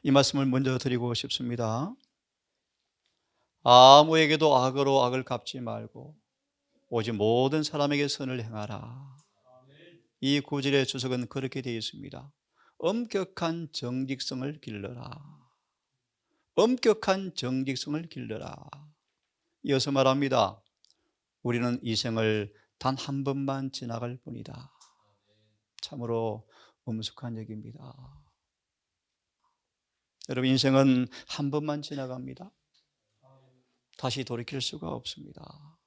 이 말씀을 먼저 드리고 싶습니다. 아무에게도 악으로 악을 갚지 말고 오직 모든 사람에게 선을 행하라. 이 구절의 주석은 그렇게 되어 있습니다. 엄격한 정직성을 길러라. 엄격한 정직성을 길러라. 이어서 말합니다. 우리는 이 생을 단 한 번만 지나갈 뿐이다. 참으로 엄숙한 얘기입니다. 여러분, 인생은 한 번만 지나갑니다. 다시 돌이킬 수가 없습니다.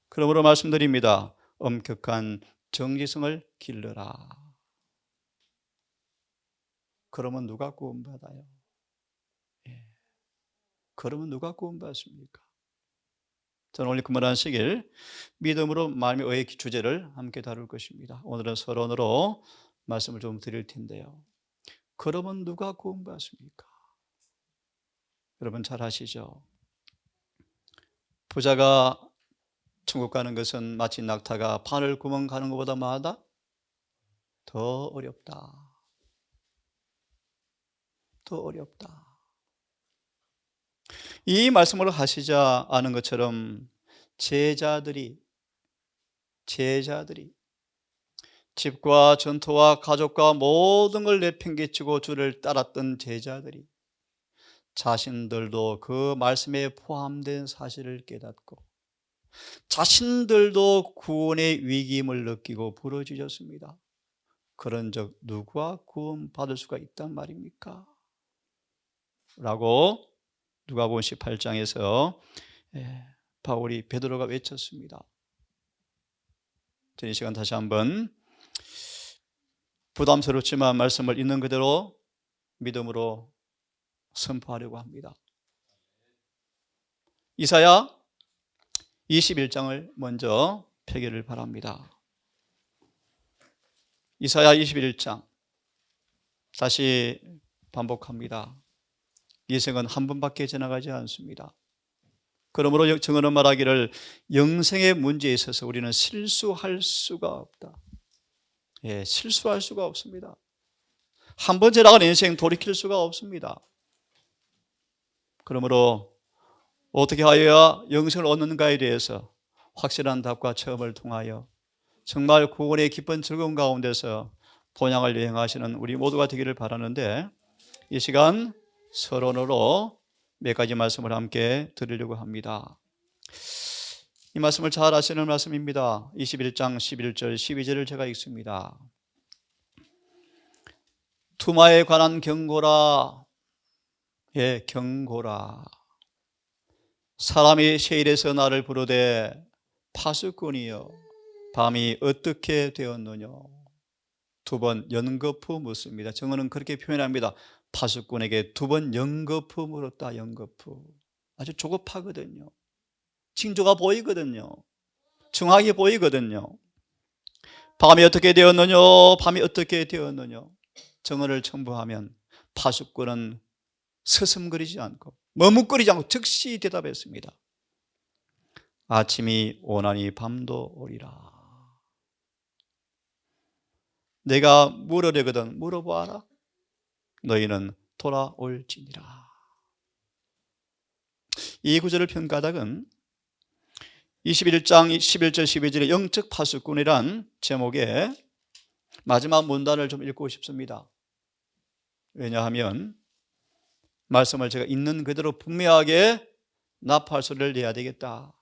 그러므로 말씀드립니다. 엄격한 정직성을 길러라. 그러면 누가 구원받아요? 그러면 누가 구원받습니까? 저는 오늘 금요일 안식일 믿음으로 마음의 의의 주제를 함께 다룰 것입니다. 오늘은 서론으로 말씀을 좀 드릴 텐데요. 그러면 누가 구원받습니까? 여러분 잘 아시죠? 부자가 천국 가는 것은 마치 낙타가 바늘 구멍 가는 것보다 마다 더 어렵다. 더 어렵다. 이 말씀을 하시자 아는 것처럼 제자들이 집과 전토와 가족과 모든 걸 내팽개치고 주를 따랐던 제자들이 자신들도 그 말씀에 포함된 사실을 깨닫고 자신들도 구원의 위기임을 느끼고 부르짖었습니다. 그런 적 누가 구원받을 수가 있단 말입니까? 라고 누가복음 18장에서 바울이 베드로가 외쳤습니다. 이 시간 다시 한번 부담스럽지만 말씀을 있는 그대로 믿음으로 선포하려고 합니다. 이사야 21장을 먼저 펴기를 바랍니다. 이사야 21장 다시 반복합니다. 이 생은 한 번밖에 지나가지 않습니다. 그러므로 증언은 말하기를 영생의 문제에 있어서 우리는 실수할 수가 없다. 실수할 수가 없습니다. 한 번 지나간 인생 돌이킬 수가 없습니다. 그러므로 어떻게 하여야 영생을 얻는가에 대해서 확실한 답과 체험을 통하여 정말 구원의 기쁜 즐거움 가운데서 본향을 여행하시는 우리 모두가 되기를 바라는데, 이 시간 서론으로 몇 가지 말씀을 함께 드리려고 합니다. 이 말씀을 잘 아시는 말씀입니다. 21장 11절 12절을 제가 읽습니다. 투마에 관한 경고라. 경고라. 사람이 세일에서 나를 부르되 파수꾼이여 밤이 어떻게 되었느냐. 두 번 연거푸 묻습니다. 정언은 그렇게 표현합니다. 파수꾼에게 두 번 연거푸 물었다. 연거푸. 아주 조급하거든요. 징조가 보이거든요. 정확히 보이거든요. 밤이 어떻게 되었느냐. 밤이 어떻게 되었느냐. 정언을 첨부하면 파수꾼은 서슴거리지 않고 머뭇거리지 않고 즉시 대답했습니다. 아침이 오나니 밤도 오리라. 내가 물으려거든 물어보아라. 너희는 돌아올지니라. 이 구절을 편 까닭은 21장 11절 12절의 영적 파수꾼이란 제목의 마지막 문단을 좀 읽고 싶습니다. 왜냐하면 말씀을 제가 있는 그대로 분명하게 납할 소리를 내야 되겠다.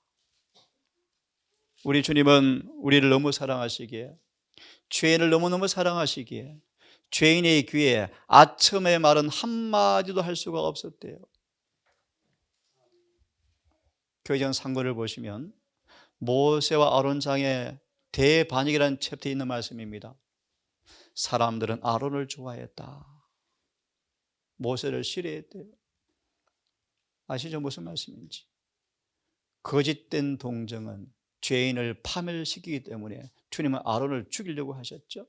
우리 주님은 우리를 너무 사랑하시기에, 죄인을 너무너무 사랑하시기에 죄인의 귀에 아첨의 말은 한마디도 할 수가 없었대요. 교회전 상고를 보시면 모세와 아론장의 대반역이라는 챕터에 있는 말씀입니다. 사람들은 아론을 좋아했다. 모세를 싫어했대요. 아시죠? 무슨 말씀인지. 거짓된 동정은 죄인을 파멸시키기 때문에 주님은 아론을 죽이려고 하셨죠.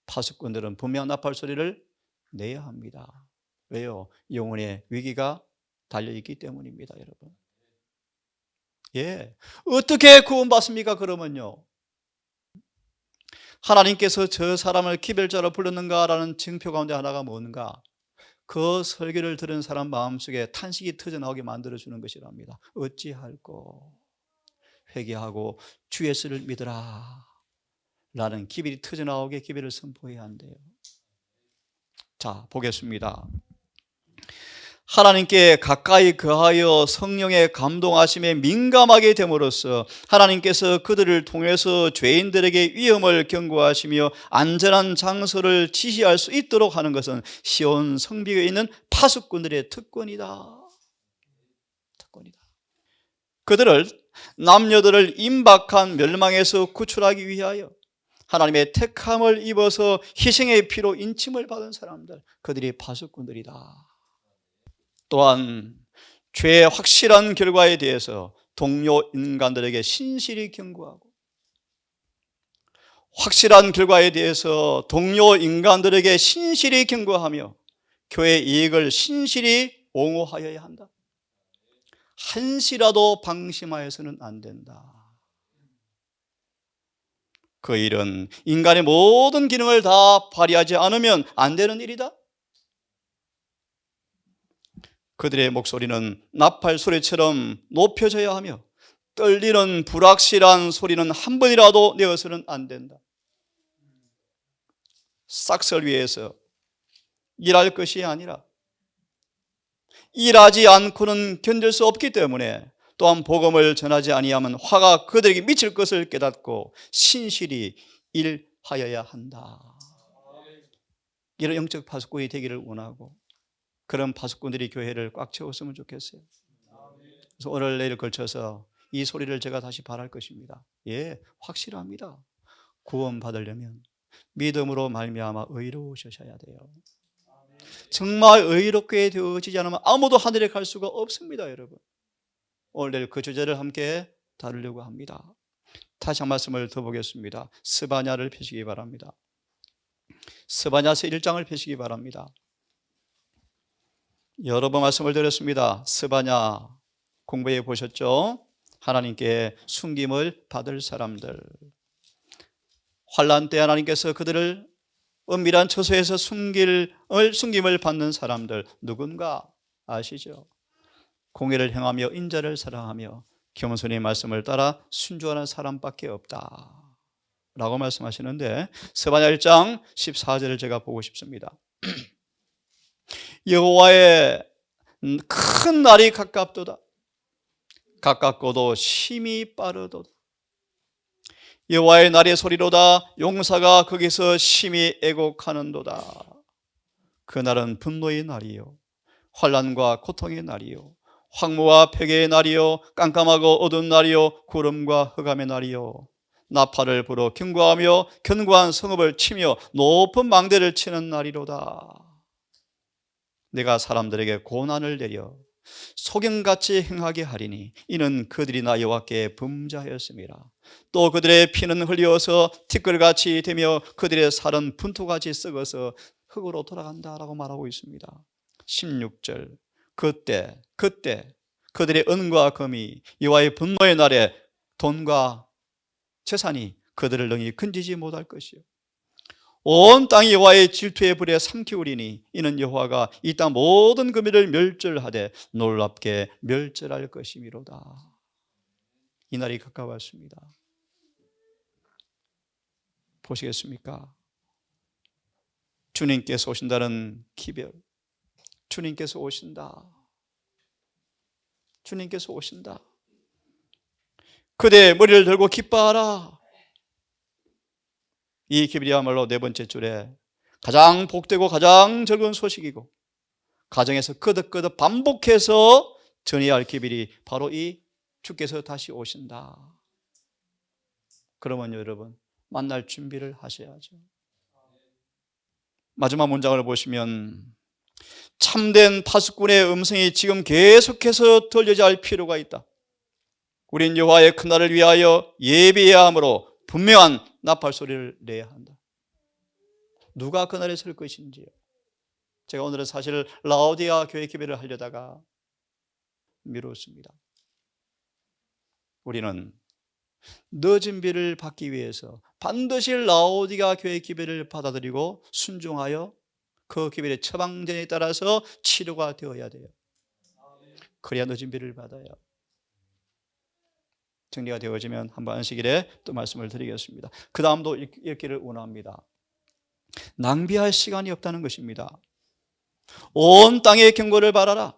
파수꾼들은 분명 나팔 소리를 내야 합니다. 왜요? 영혼의 위기가 달려있기 때문입니다. 여러분. 어떻게 구원받습니까? 그러면요, 하나님께서 저 사람을 기별자로 불렀는가라는 증표 가운데 하나가 뭔가, 그 설교를 들은 사람 마음속에 탄식이 터져나오게 만들어주는 것이랍니다. 어찌할꼬 회개하고 주 예수를 믿으라 라는 기별이 터져나오게 기별을 선포해야 한대요. 자, 보겠습니다. 하나님께 가까이 거하여 성령의 감동하심에 민감하게 됨으로써 하나님께서 그들을 통해서 죄인들에게 위험을 경고하시며 안전한 장소를 지시할 수 있도록 하는 것은 시온 성벽에 있는 파수꾼들의 특권이다. 그들을, 남녀들을 임박한 멸망에서 구출하기 위하여 하나님의 택함을 입어서 희생의 피로 인침을 받은 사람들, 그들이 파수꾼들이다. 또한 죄의 확실한 결과에 대해서 동료 인간들에게 신실히 경고하고, 확실한 결과에 대해서 동료 인간들에게 신실히 경고하며 교회 이익을 신실히 옹호하여야 한다. 한시라도 방심하여서는 안 된다. 그 일은 인간의 모든 기능을 다 발휘하지 않으면 안 되는 일이다. 그들의 목소리는 나팔 소리처럼 높여져야 하며 떨리는 불확실한 소리는 한 번이라도 내어서는 안 된다. 싹쓸 위해서 일할 것이 아니라 일하지 않고는 견딜 수 없기 때문에 또한 복음을 전하지 아니하면 화가 그들에게 미칠 것을 깨닫고 신실히 일하여야 한다. 이런 영적 파수꾼이 되기를 원하고 그런 파수꾼들이 교회를 꽉 채웠으면 좋겠어요. 그래서 오늘 내일 걸쳐서 이 소리를 제가 다시 바랄 것입니다. 예, 확실합니다. 구원 받으려면 믿음으로 말미암아 의로우셔야 돼요. 정말 의롭게 되어지지 않으면 아무도 하늘에 갈 수가 없습니다, 여러분. 오늘 내일 그 주제를 함께 다루려고 합니다. 다시 한 말씀을 더 보겠습니다. 스바냐를 펴시기 바랍니다. 스바냐서 1장을 펴시기 바랍니다. 여러 번 말씀을 드렸습니다. 스바냐 공부해 보셨죠? 하나님께 숨김을 받을 사람들, 환난 때 하나님께서 그들을 은밀한 처소에서 숨김을 받는 사람들, 누군가 아시죠? 공의를 행하며 인자를 사랑하며 겸손히 말씀을 따라 순종하는 사람밖에 없다 라고 말씀하시는데, 스바냐 1장 14절을 제가 보고 싶습니다. 여호와의 큰 날이 가깝도다. 가깝고도 심히 빠르도다. 여호와의 날의 소리로다. 용사가 거기서 심히 애곡하는도다. 그 날은 분노의 날이요, 환난과 고통의 날이요, 황무와 폐괴의 날이요, 깜깜하고 어두운 날이요, 구름과 흑암의 날이요, 나팔을 불어 경고하며 견고한 성읍을 치며 높은 망대를 치는 날이로다. 내가 사람들에게 고난을 내려 소경같이 행하게 하리니 이는 그들이 나 여호와께 범죄하였음이라. 또 그들의 피는 흘려서 티끌같이 되며 그들의 살은 분토같이 썩어서 흙으로 돌아간다라고 말하고 있습니다. 16절, 그때 그들의 은과 금이 여호와의 분노의 날에 돈과 재산이 그들을 능히 건지지 못할 것이요, 온 땅이 여호와의 질투의 불에 삼키우리니 이는 여호와가 이 땅 모든 금이를 멸절하되 놀랍게 멸절할 것이미로다. 이 날이 가까웠습니다. 보시겠습니까? 주님께서 오신다는 기별, 주님께서 오신다. 주님께서 오신다. 그대의 머리를 들고 기뻐하라. 이 기별이야말로 네 번째 줄에 가장 복되고 가장 즐거운 소식이고, 가정에서 거듭거듭 반복해서 전해야 할 기별이 바로 이 주께서 다시 오신다. 그러면 여러분 만날 준비를 하셔야죠. 마지막 문장을 보시면 참된 파수꾼의 음성이 지금 계속해서 들려야 할 필요가 있다. 우린 여호와의 큰 날을 위하여 예비해야 하므로 분명한 나팔 소리를 내야 한다. 누가 그날에 설 것인지요. 제가 오늘은 사실 라오디아 교회 기별을 하려다가 미뤘습니다. 우리는 늦은 비를 받기 위해서 반드시 라오디아 교회 기별을 받아들이고 순종하여 그 기별의 처방전에 따라서 치료가 되어야 돼요. 그래야 늦은 비를 받아요. 정리가 되어지면 한번 안식일에 또 말씀을 드리겠습니다. 그 다음도 읽기를 원합니다. 낭비할 시간이 없다는 것입니다. 온 땅의 경고를 바라라.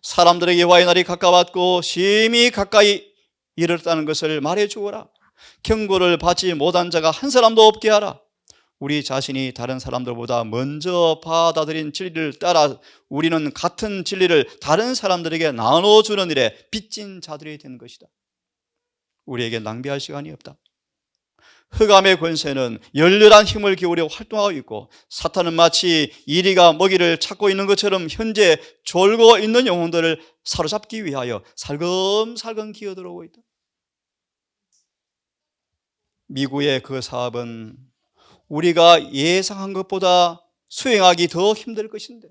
사람들에게 여호와의 날이 가까웠고 심히 가까이 이르렀다는 것을 말해 주어라. 경고를 받지 못한 자가 한 사람도 없게 하라. 우리 자신이 다른 사람들보다 먼저 받아들인 진리를 따라 우리는 같은 진리를 다른 사람들에게 나눠주는 일에 빚진 자들이 된 것이다. 우리에게 낭비할 시간이 없다. 흑암의 권세는 열렬한 힘을 기울여 활동하고 있고 사탄은 마치 이리가 먹이를 찾고 있는 것처럼 현재 졸고 있는 영혼들을 사로잡기 위하여 살금살금 기어들어오고 있다. 미국의 그 사업은 우리가 예상한 것보다 수행하기 더 힘들 것인데,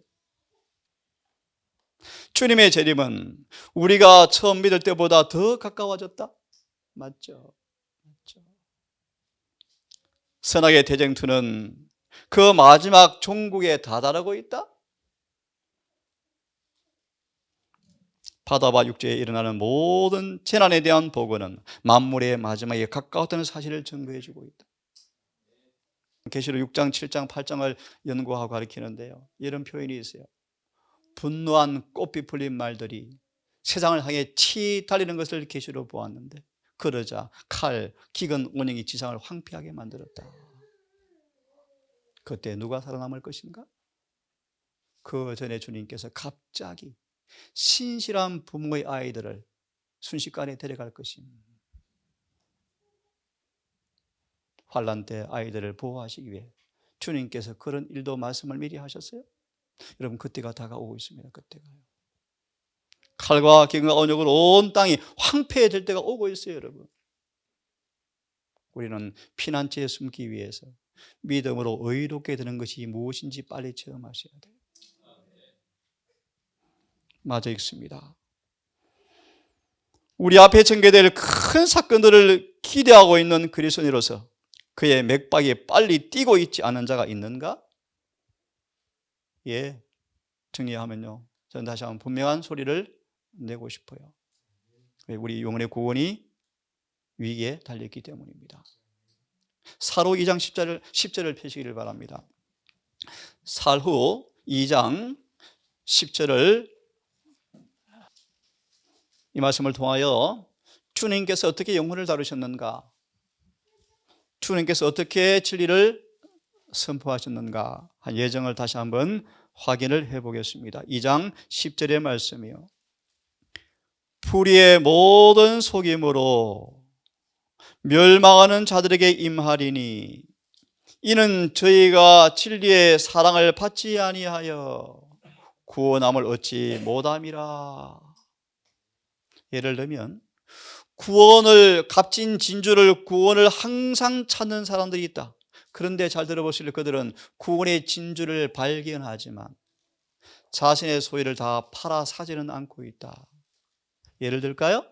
주님의 재림은 우리가 처음 믿을 때보다 더 가까워졌다. 맞죠? 선악의 대쟁투는 그 마지막 종국에 다다르고 있다. 바다와 육지에 일어나는 모든 재난에 대한 보고는 만물의 마지막에 가까웠다는 사실을 증거해주고 있다. 계시록 6장, 7장, 8장을 연구하고 가르치는데요, 이런 표현이 있어요. 분노한 꽃비 풀린 말들이 세상을 향해 치 달리는 것을 계시로 보았는데, 그러자 칼, 기근, 원형이 지상을 황폐하게 만들었다. 그때 누가 살아남을 것인가? 그 전에 주님께서 갑자기 신실한 부모의 아이들을 순식간에 데려갈 것입니다. 환난 때 아이들을 보호하시기 위해 주님께서 그런 일도 말씀을 미리 하셨어요. 여러분, 그때가 다가오고 있습니다. 그때가요. 칼과 기근과 언역으로 온 땅이 황폐해질 때가 오고 있어요. 여러분, 우리는 피난처에 숨기 위해서 믿음으로 의롭게 되는 것이 무엇인지 빨리 체험하셔야 돼요. 맞아 있습니다. 우리 앞에 전개될 큰 사건들을 기대하고 있는 그리스도인으로서 그의 맥박이 빨리 뛰고 있지 않은 자가 있는가? 예, 정리하면요, 저는 다시 한번 분명한 소리를 내고 싶어요. 우리 영혼의 구원이 위기에 달렸기 때문입니다. 사로 2장 10절을 펴시기를 바랍니다. 사로 2장 10절을 이 말씀을 통하여 주님께서 어떻게 영혼을 다루셨는가, 주님께서 어떻게 진리를 선포하셨는가 한 예정을 다시 한번 확인을 해보겠습니다. 2장 10절의 말씀이요. 불의의 모든 속임으로 멸망하는 자들에게 임하리니 이는 저희가 진리의 사랑을 받지 아니하여 구원함을 얻지 못함이라. 예를 들면 구원을, 값진 진주를, 구원을 항상 찾는 사람들이 있다. 그런데 잘 들어보실래요? 그들은 구원의 진주를 발견하지만 자신의 소유를 다 팔아 사지는 않고 있다. 예를 들까요?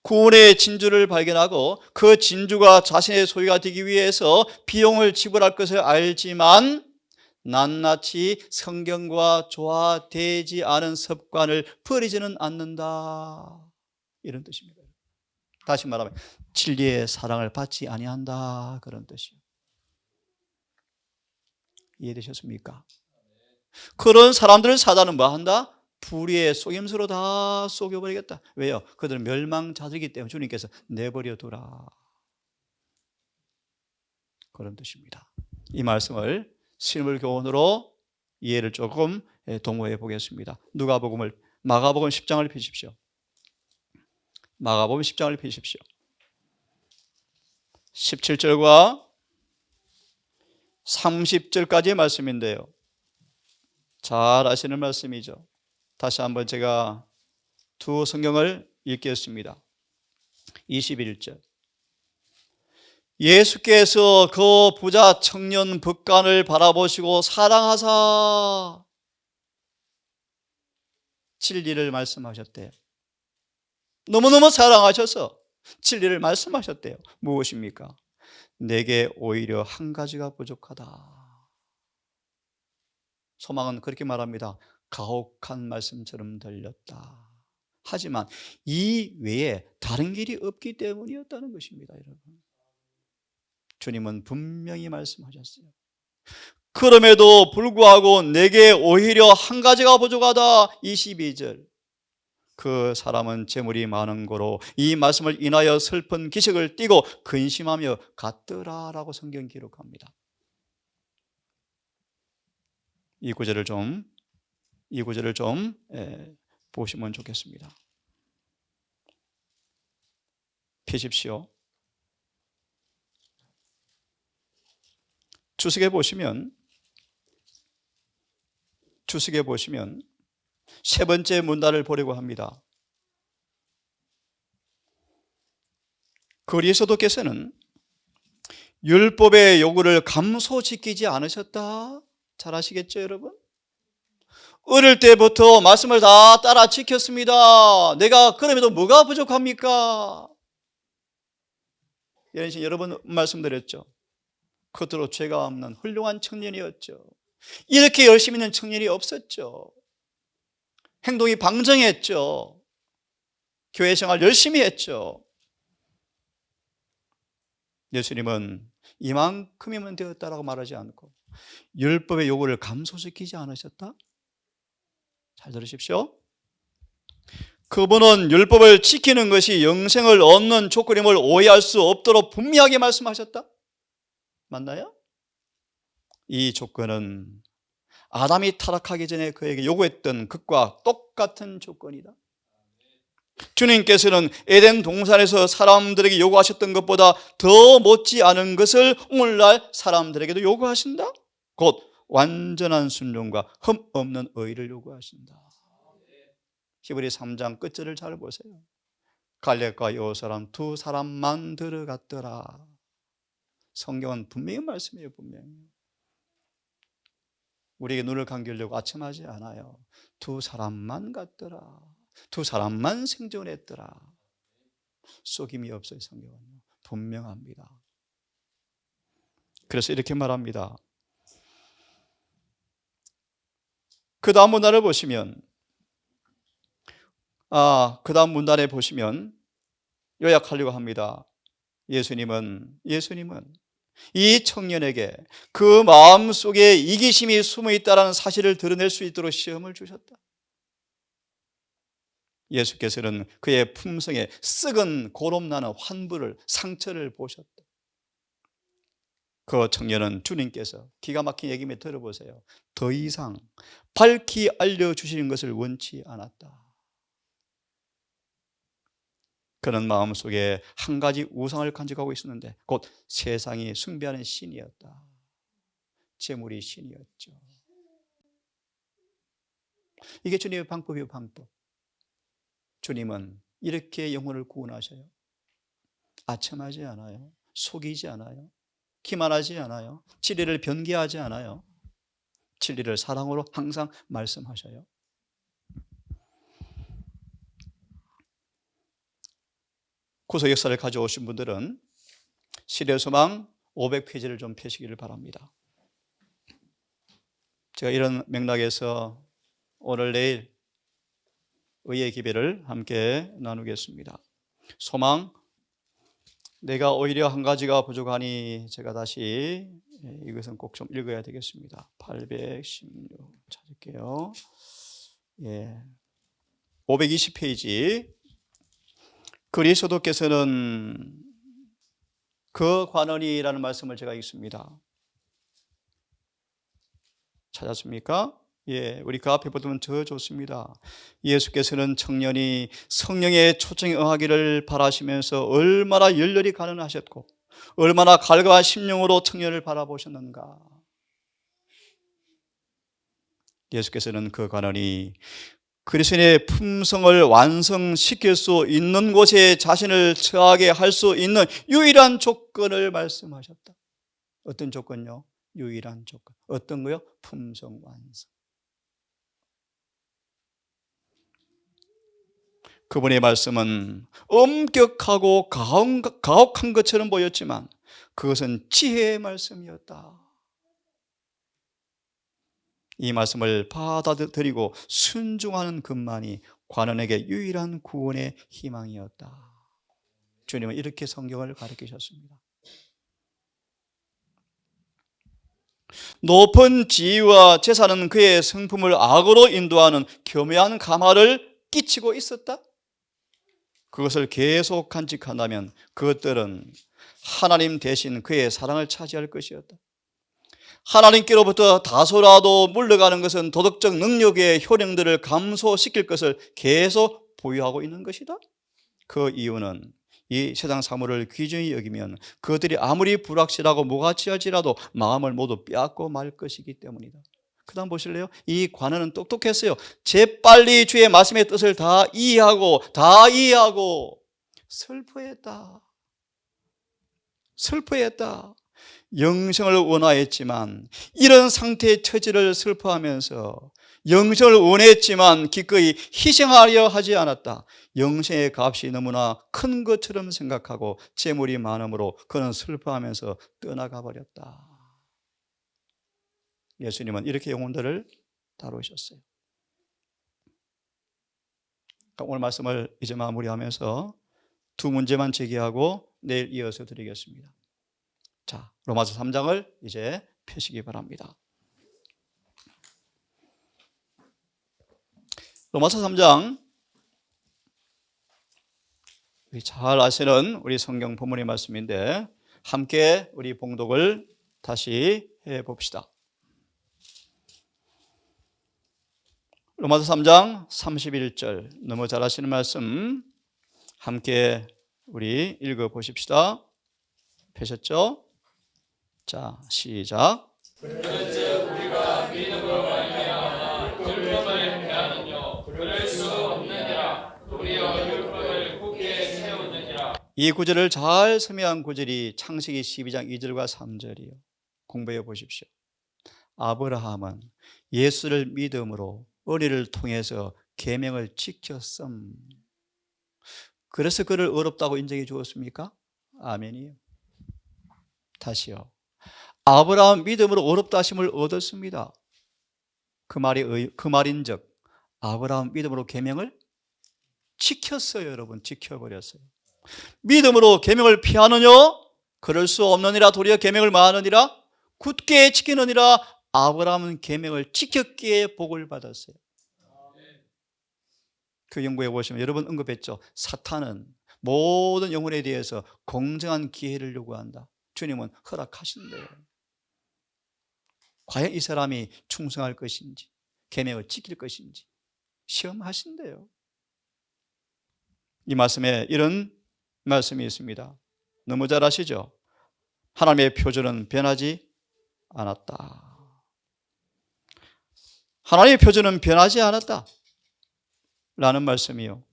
구원의 진주를 발견하고 그 진주가 자신의 소유가 되기 위해서 비용을 지불할 것을 알지만 낱낱이 성경과 조화되지 않은 습관을 버리지는 않는다. 이런 뜻입니다. 다시 말하면 진리의 사랑을 받지 아니한다, 그런 뜻이에요. 이해되셨습니까? 그런 사람들을 사단은 뭐 한다? 불의의 속임수로 다 속여버리겠다. 왜요? 그들은 멸망자들이기 때문에 주님께서 내버려 두라, 그런 뜻입니다. 이 말씀을 실물 교훈으로 이해를 조금 도모해 보겠습니다. 마가복음 10장을 펴십시오. 마가복음 10장을 펴십시오. 17절과 30절까지의 말씀인데요, 잘 아시는 말씀이죠. 다시 한번 제가 두 성경을 읽겠습니다. 21절. 예수께서 그 부자 청년 법관을 바라보시고 사랑하사 진리를 말씀하셨대요. 너무너무 사랑하셔서 진리를 말씀하셨대요. 무엇입니까? 내게 오히려 한 가지가 부족하다. 소망은 그렇게 말합니다. 가혹한 말씀처럼 들렸다. 하지만 이 외에 다른 길이 없기 때문이었다는 것입니다, 여러분. 주님은 분명히 말씀하셨어요. 그럼에도 불구하고 내게 오히려 한 가지가 부족하다. 22절. 그 사람은 재물이 많은 거로 이 말씀을 인하여 슬픈 기색을 띠고 근심하며 갔더라라고 성경 기록합니다. 이 구절을 좀 보시면 좋겠습니다. 펴십시오. 주석에 보시면 세 번째 문단을 보려고 합니다. 그리스도께서는 율법의 요구를 감소시키지 않으셨다. 잘 아시겠죠, 여러분? 어릴 때부터 말씀을 다 따라 지켰습니다. 내가 그럼에도 뭐가 부족합니까? 이런 식으로 여러 번 말씀드렸죠. 겉으로 죄가 없는 훌륭한 청년이었죠. 이렇게 열심히 있는 청년이 없었죠. 행동이 방정했죠. 교회 생활 열심히 했죠. 예수님은 이만큼이면 되었다라고 말하지 않고 율법의 요구를 감소시키지 않으셨다? 잘 들으십시오. 그분은 율법을 지키는 것이 영생을 얻는 조건임을 오해할 수 없도록 분명하게 말씀하셨다? 맞나요? 이 조건은 아담이 타락하기 전에 그에게 요구했던 것과 똑같은 조건이다. 주님께서는 에덴 동산에서 사람들에게 요구하셨던 것보다 더 못지 않은 것을 오늘날 사람들에게도 요구하신다. 곧 완전한 순종과 흠 없는 의를 요구하신다. 히브리 3장 끝절을 잘 보세요. 갈렙과 여호사람 두 사람만 들어갔더라. 성경은 분명히 말씀해요. 분명히. 우리에게 눈을 감기려고 아첨하지 않아요. 두 사람만 갔더라. 두 사람만 생존했더라. 속임이 없어요. 성경은 분명합니다. 그래서 이렇게 말합니다. 그 다음 문단을 보시면 그 다음 문단에 보시면 요약하려고 합니다. 예수님은 이 청년에게 그 마음속에 이기심이 숨어 있다는 사실을 드러낼 수 있도록 시험을 주셨다. 예수께서는 그의 품성에 썩은 고름나는 환부를, 상처를 보셨다. 그 청년은 주님께서 기가 막힌 얘기면 들어보세요. 더 이상 밝히 알려주시는 것을 원치 않았다. 그는 마음속에 한 가지 우상을 간직하고 있었는데 곧 세상이 숭배하는 신이었다. 재물이 신이었죠. 이게 주님의 방법이에요. 방법. 주님은 이렇게 영혼을 구원하셔요. 아첨하지 않아요. 속이지 않아요. 기만하지 않아요. 진리를 변개하지 않아요. 진리를 사랑으로 항상 말씀하셔요. 구속 역사를 가져오신 분들은 시대소망 500페이지를 좀 펴시기를 바랍니다. 제가 이런 맥락에서 오늘 내일 의의 기별을 함께 나누겠습니다. 소망, 내가 오히려 한 가지가 부족하니 제가 다시 이것은 꼭 좀 읽어야 되겠습니다. 816 찾을게요. 520페이지. 그리스도께서는 그 관원이라는 말씀을 제가 읽습니다. 찾았습니까? 우리 그 앞에 보면 더 좋습니다. 예수께서는 청년이 성령의 초청에 응하기를 바라시면서 얼마나 열렬히 간언하셨고 얼마나 갈급한 심령으로 청년을 바라보셨는가. 예수께서는 그 간언이 그리스도의 품성을 완성시킬 수 있는 곳에 자신을 처하게 할 수 있는 유일한 조건을 말씀하셨다. 어떤 조건요? 유일한 조건. 어떤 거요? 품성 완성. 그분의 말씀은 엄격하고 가혹한 것처럼 보였지만 그것은 지혜의 말씀이었다. 이 말씀을 받아들이고 순종하는 것만이 관원에게 유일한 구원의 희망이었다. 주님은 이렇게 성경을 가르치셨습니다. 높은 지위와 재산은 그의 성품을 악으로 인도하는 교묘한 감화를 끼치고 있었다. 그것을 계속 간직한다면 그것들은 하나님 대신 그의 사랑을 차지할 것이었다. 하나님께로부터 다소라도 물러가는 것은 도덕적 능력의 효능들을 감소시킬 것을 계속 보유하고 있는 것이다. 그 이유는 이 세상 사물을 귀중히 여기면 그것들이 아무리 불확실하고 무가치할지라도 마음을 모두 빼앗고 말 것이기 때문이다. 그 다음 보실래요? 이 관원은 똑똑했어요. 재빨리 주의 말씀의 뜻을 다 이해하고 슬퍼했다. 영생을 원하였지만 이런 상태의 처지를 슬퍼하면서 영생을 원했지만 기꺼이 희생하려 하지 않았다. 영생의 값이 너무나 큰 것처럼 생각하고 재물이 많음으로 그는 슬퍼하면서 떠나가 버렸다. 예수님은 이렇게 영혼들을 다루셨어요. 오늘 말씀을 이제 마무리하면서 두 문제만 제기하고 내일 이어서 드리겠습니다. 자, 로마서 3장을 이제 펴시기 바랍니다. 로마서 3장, 우리 잘 아시는 우리 성경 본문의 말씀인데 함께 우리 봉독을 다시 해봅시다. 로마서 3장 31절, 너무 잘 아시는 말씀 함께 우리 읽어보십시다. 펴셨죠? 자, 시작. 그런즉 우리가 믿음으로 말미암아 율법을 행하느뇨 그럴 수 없느니라. 도리어 율법을 굳게 세우느니라. 이 구절을 잘 설명한 구절이 창세기 12장 2절과 3절이에요. 공부해 보십시오. 아브라함은 예수를 믿음으로 의리를 통해서 계명을 지켰음. 그래서 그를 의롭다고 인정해 주었습니까? 아멘이요. 다시요. 아브라함 믿음으로 의롭다 하심을 얻었습니다. 그 말인즉 아브라함 믿음으로 계명을 지켰어요. 여러분, 지켜버렸어요. 믿음으로 계명을 피하느냐? 그럴 수 없느니라. 도리어 계명을 마하느니라. 굳게 지키느니라. 아브라함은 계명을 지켰기에 복을 받았어요. 그 연구해 보시면 여러분 언급했죠. 사탄은 모든 영혼에 대해서 공정한 기회를 요구한다. 주님은 허락하신대요. 과연 이 사람이 충성할 것인지 계명을 지킬 것인지 시험하신대요. 이 말씀에 이런 말씀이 있습니다. 너무 잘 아시죠? 하나님의 표준은 변하지 않았다. 하나님의 표준은 변하지 않았다 라는 말씀이요.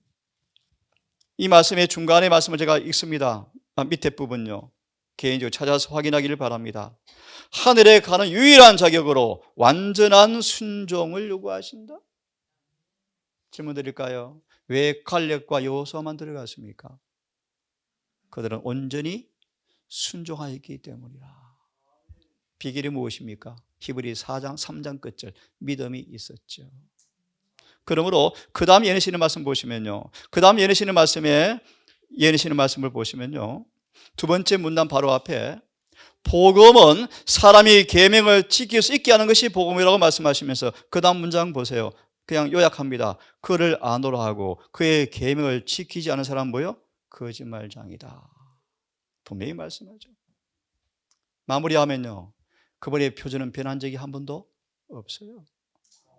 이 말씀의 중간의 말씀을 제가 읽습니다. 밑에 부분요. 개인적으로 찾아서 확인하기를 바랍니다. 하늘에 가는 유일한 자격으로 완전한 순종을 요구하신다. 질문 드릴까요? 왜 갈렙과 여호수아만 들어갔습니까? 그들은 온전히 순종하였기 때문이라. 비결이 무엇입니까? 히브리 4장 3장 끝절 믿음이 있었죠. 그러므로 그 다음 예내시는 말씀 보시면요. 그 다음 예내시는 말씀을 보시면요. 두 번째 문단 바로 앞에 복음은 사람이 계명을 지킬 수 있게 하는 것이 복음이라고 말씀하시면서 그 다음 문장 보세요. 그냥 요약합니다. 그를 안오라 하고 그의 계명을 지키지 않은 사람은 뭐요? 거짓말장이다. 분명히 말씀하죠. 마무리하면요. 그분의 표준은 변한 적이 한 번도 없어요.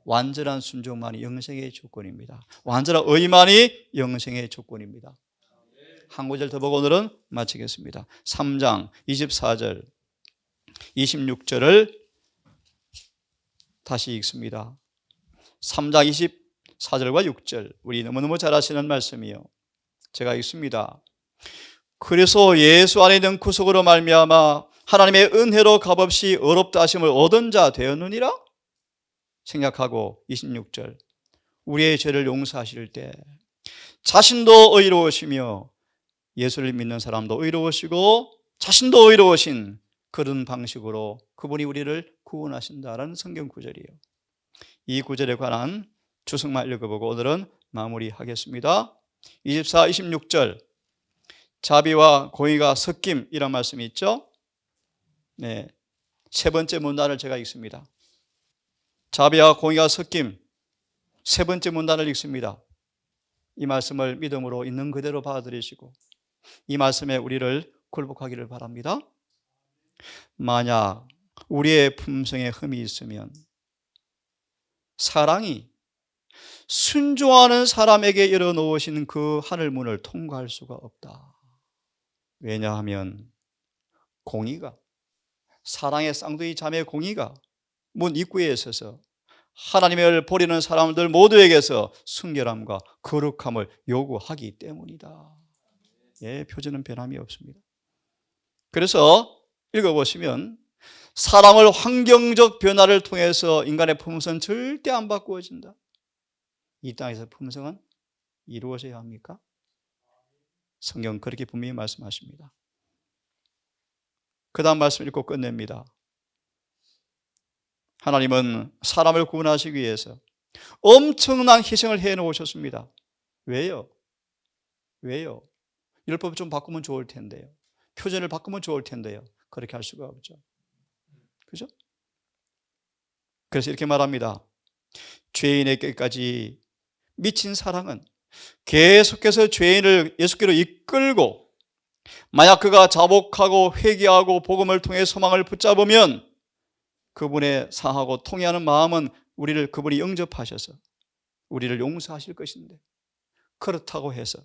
완전한 순종만이 영생의 조건입니다. 완전한 의만이 영생의 조건입니다. 한 구절 더 보고 오늘은 마치겠습니다. 3장 24절 26절을 다시 읽습니다. 3장 24절과 6절 우리 너무너무 잘 아시는 말씀이요. 제가 읽습니다. 그래서 예수 안에 있는 구속으로 말미암아 하나님의 은혜로 값없이 의롭다 하심을 얻은 자 되었느니라 생각하고 26절 우리의 죄를 용서하실 때 자신도 의로우시며 예수를 믿는 사람도 의로우시고 자신도 의로우신 그런 방식으로 그분이 우리를 구원하신다라는 성경 구절이에요. 이 구절에 관한 주석만 읽어보고 오늘은 마무리하겠습니다. 24, 26절 자비와 공의가 섞임이란 말씀이 있죠. 네, 세 번째 문단을 제가 읽습니다. 자비와 공의가 섞임, 세 번째 문단을 읽습니다. 이 말씀을 믿음으로 있는 그대로 받아들이시고 이 말씀에 우리를 굴복하기를 바랍니다. 만약 우리의 품성에 흠이 있으면 사랑이 순종하는 사람에게 열어놓으신 그 하늘문을 통과할 수가 없다. 왜냐하면 공의가, 사랑의 쌍둥이 자매 공의가 문 입구에 있어서 하나님을 버리는 사람들 모두에게서 순결함과 거룩함을 요구하기 때문이다. 예, 표준은 변함이 없습니다. 그래서 읽어보시면 사람을 환경적 변화를 통해서 인간의 품성은 절대 안 바꾸어진다. 이 땅에서 품성은 이루어져야 합니까? 성경은 그렇게 분명히 말씀하십니다. 그 다음 말씀 읽고 끝냅니다. 하나님은 사람을 구원하시기 위해서 엄청난 희생을 해놓으셨습니다. 왜요? 왜요? 율법을 좀 바꾸면 좋을 텐데요. 표준을 바꾸면 좋을 텐데요. 그렇게 할 수가 없죠. 그죠? 그래서 이렇게 말합니다. 죄인에게까지 미친 사랑은 계속해서 죄인을 예수께로 이끌고 만약 그가 자복하고 회개하고 복음을 통해 소망을 붙잡으면 그분의 사하고 통회하는 마음은 우리를 그분이 영접하셔서 우리를 용서하실 것인데 그렇다고 해서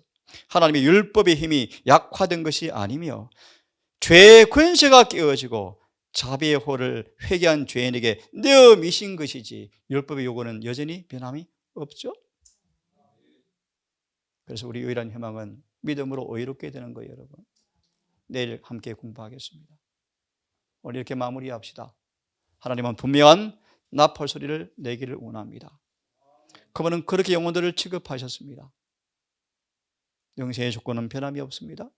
하나님의 율법의 힘이 약화된 것이 아니며 죄의 권세가 깨어지고 자비의 호를 회개한 죄인에게 내어 미신 것이지 율법의 요구는 여전히 변함이 없죠. 그래서 우리 유일한 희망은 믿음으로 의롭게 되는 거예요, 여러분. 내일 함께 공부하겠습니다. 오늘 이렇게 마무리합시다. 하나님은 분명한 나팔 소리를 내기를 원합니다. 그분은 그렇게 영혼들을 취급하셨습니다. 영생의 조건은 변함이 없습니다.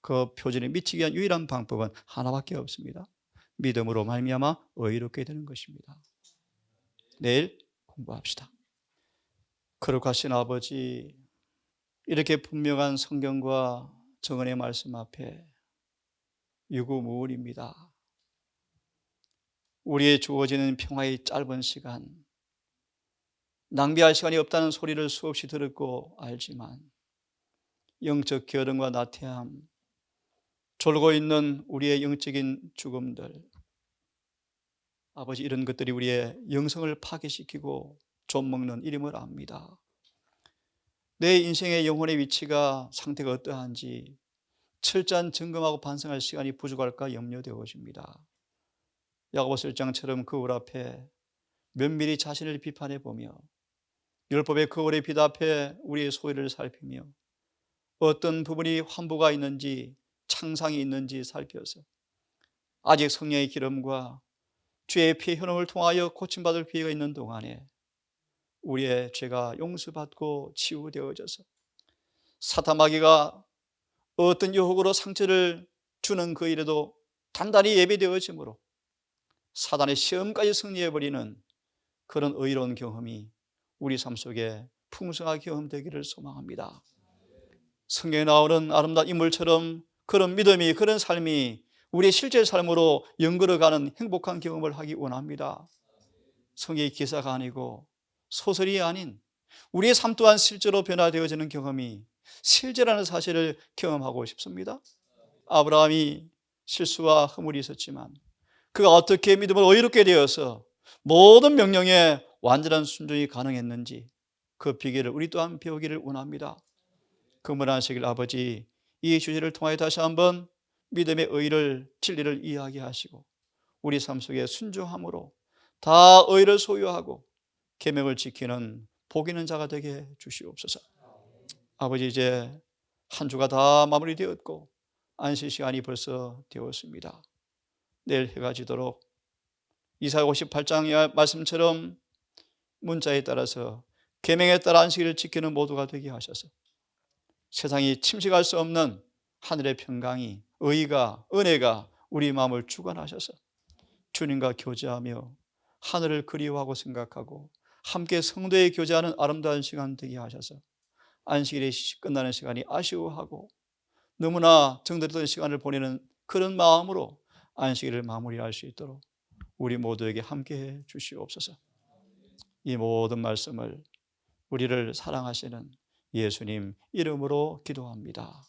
그 표준에 미치기 위한 유일한 방법은 하나밖에 없습니다. 믿음으로 말미암아 의롭게 되는 것입니다. 내일 공부합시다. 거룩하신 아버지, 이렇게 분명한 성경과 정언의 말씀 앞에 유구무원입니다. 우리의 주어지는 평화의 짧은 시간, 낭비할 시간이 없다는 소리를 수없이 들었고 알지만 영적 게으름과 나태함, 졸고 있는 우리의 영적인 죽음들, 아버지, 이런 것들이 우리의 영성을 파괴시키고 좀먹는 일임을 압니다. 내 인생의 영혼의 위치가, 상태가 어떠한지 철저한 점검하고 반성할 시간이 부족할까 염려되어집니다. 야고보서 1장처럼 거울 앞에 면밀히 자신을 비판해 보며 율법의 거울의 빛 앞에 우리의 소리를 살피며 어떤 부분이 환부가 있는지 창상이 있는지 살펴서 아직 성령의 기름과 죄의 피의 현혹을 통하여 고침받을 기회가 있는 동안에 우리의 죄가 용서받고 치유되어져서 사탄 마귀가 어떤 유혹으로 상처를 주는 그 일에도 단단히 예비되어지므로 사단의 시험까지 승리해버리는 그런 의로운 경험이 우리 삶 속에 풍성하게 경험되기를 소망합니다. 성경에 나오는 아름다운 인물처럼 그런 믿음이, 그런 삶이 우리의 실제 삶으로 연결어가는 행복한 경험을 하기 원합니다. 성경의 기사가 아니고 소설이 아닌 우리의 삶 또한 실제로 변화되어지는 경험이 실제라는 사실을 경험하고 싶습니다. 아브라함이 실수와 허물이 있었지만 그가 어떻게 믿음을 의롭게 되어서 모든 명령에 완전한 순종이 가능했는지 그 비결을 우리 또한 배우기를 원합니다. 그분하시길 아버지, 이 주제를 통하여 다시 한번 믿음의 의를, 진리를 이야기하시고 우리 삶 속에 순종함으로 다 의를 소유하고 계명을 지키는 복 있는 자가 되게 주시옵소서. 아버지, 이제 한 주가 다 마무리되었고 안식 시간이 벌써 되었습니다. 내일 해가 지도록 이사야 58장의 말씀처럼 문자에 따라서 계명에 따라 안식일을 지키는 모두가 되게 하셔서 세상이 침식할 수 없는 하늘의 평강이, 의가, 은혜가 우리 마음을 주관하셔서 주님과 교제하며 하늘을 그리워하고 생각하고 함께 성도의 교제하는 아름다운 시간 되게 하셔서 안식일이 끝나는 시간이 아쉬워하고 너무나 정들었던 시간을 보내는 그런 마음으로 안식일을 마무리할 수 있도록 우리 모두에게 함께해 주시옵소서. 이 모든 말씀을 우리를 사랑하시는 예수님 이름으로 기도합니다.